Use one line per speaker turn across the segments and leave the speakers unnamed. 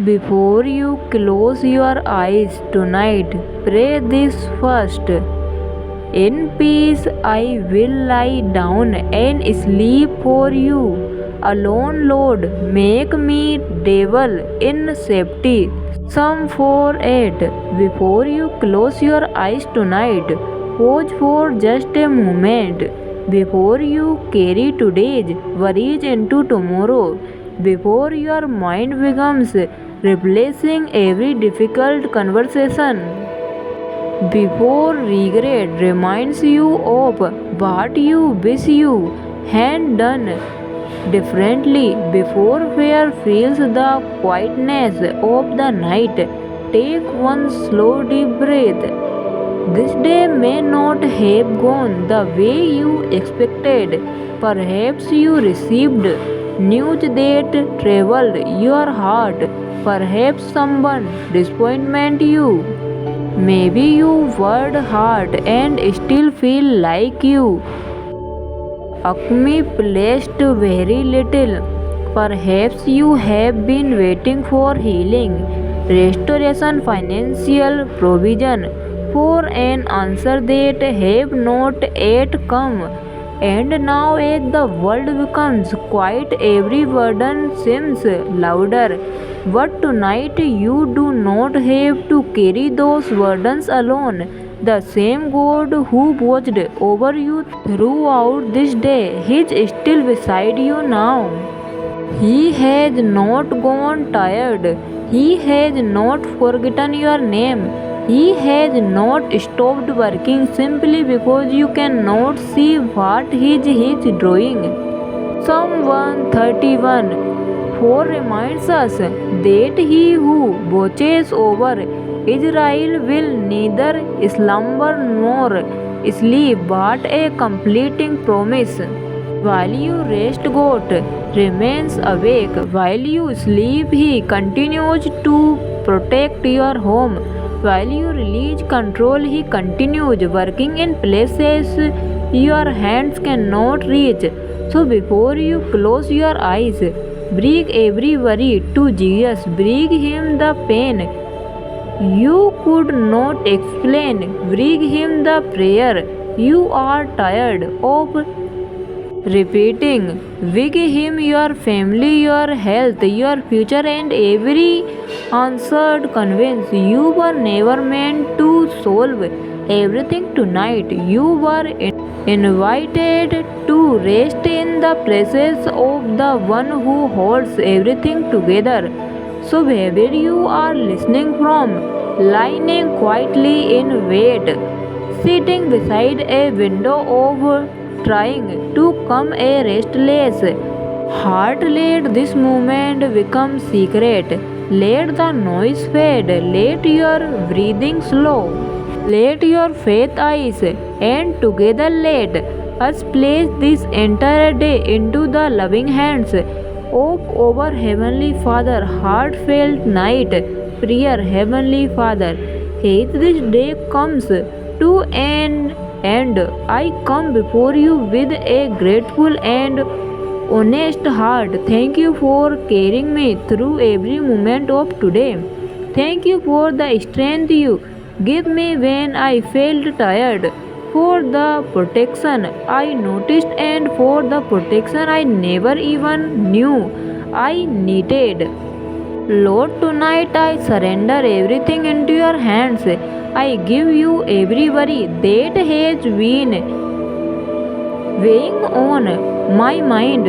Before you close your eyes tonight, pray this first. In peace I will lie down and sleep for you. Alone, Lord, make me dwell in safety. Psalm 4:8. Before you close your eyes tonight, pause for just a moment. Before you carry today's worries into tomorrow, before your mind becomes replacing every difficult conversation, before regret reminds you of what you wish you had done differently, before fear fills the quietness of the night, take one slow deep breath. This day may not have gone the way you expected. Perhaps you received news that troubled your heart. Perhaps someone disappointed you. Maybe you worked hard and still feel like you accomplished very little. Perhaps you have been waiting for healing, restoration, financial provision, for an answer that have not yet come. And now as the world becomes quiet, every burden seems louder. But tonight you do not have to carry those burdens alone. The same God who watched over you throughout this day is still beside you now. He has not gone tired. He has not forgotten your name. He has not stopped working simply because you cannot see what He is doing. Psalm 131 4 reminds us that He who watches over Israel will neither slumber nor sleep, but a completing promise. While you rest, God remains awake. While you sleep, He continues to protect your home. While you release control, He continues working in places your hands cannot reach. So before you close your eyes, bring every worry to Jesus. Bring Him the pain you could not explain. Bring Him the prayer you are tired of repeating. Bring Him your family, your health, your future, and every answered convince. You were never meant to solve everything tonight. You were invited to rest in the presence of the one who holds everything together. So wherever you are listening from, lying quietly in bed, sitting beside a window of trying to come a restless heart, let this moment become secret. Let the noise fade. Let your breathing slow. Let your faith eyes, and together let us place this entire day into the loving hands of our Heavenly Father. Heartfelt night prayer. Heavenly Father, as this day comes to an end, I come before you with a grateful and honest heart. Thank you for carrying me through every moment of today. Thank you for the strength you give me when I felt tired, for the protection I noticed, and for the protection I never even knew I needed. Lord, tonight I surrender everything into your hands. I give you every worry that has been weighing on my mind.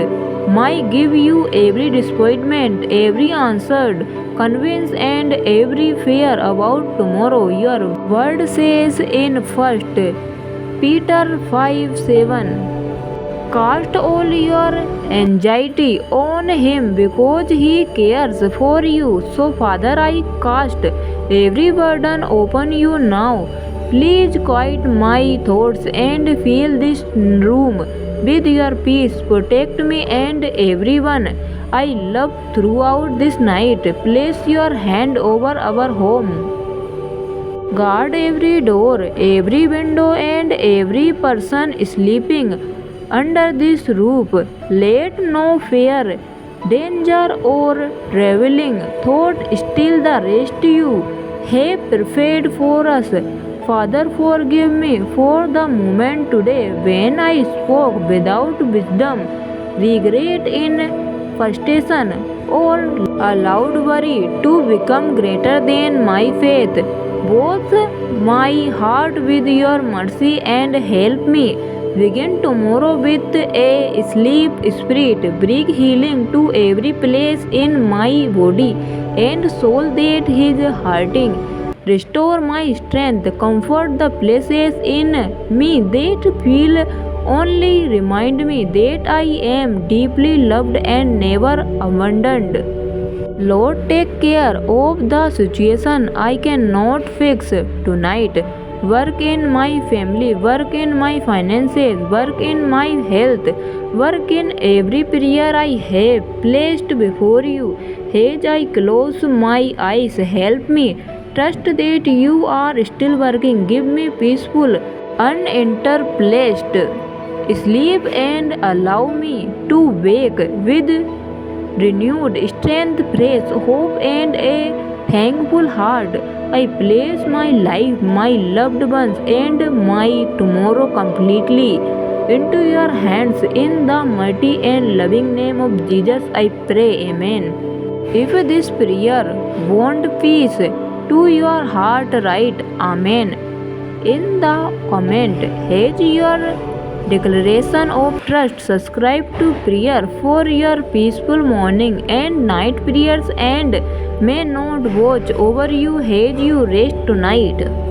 I give you every disappointment, every answered convince, and every fear about tomorrow. Your word says in 1 Peter 5:7, cast all your anxiety on Him because He cares for you. So Father, I cast every burden upon you now. Please quiet my thoughts and fill this room with your peace. Protect me and everyone I love throughout this night. Place your hand over our home. Guard every door, every window, and every person sleeping under this roof. Let no fear danger or traveling thought, still the rest you have prepared for us. Father, forgive me for the moment today when I spoke without wisdom, regret in frustration, or allowed worry to become greater than my faith. Wash my heart with your mercy and help me begin tomorrow with a sleep spirit. Bring healing to every place in my body and soul that is hurting. Restore my strength, comfort the places in me that feel only, remind me that I am deeply loved and never abandoned. Lord, take care of the situation I cannot fix tonight. Work in my family, work in my finances, work in my health, work in every prayer I have placed before you. As I close my eyes, help me trust that you are still working. Give me peaceful, uninterplaced sleep and allow me to wake with renewed strength, praise, hope, and a thankful heart. I place my life, my loved ones, and my tomorrow completely into your hands. In the mighty and loving name of Jesus, I pray. Amen. If this prayer won't peace to your heart, write Amen in the comment. Has your declaration of trust. Subscribe to prayer for your peaceful morning and night prayers, and may not watch over you as you rest tonight.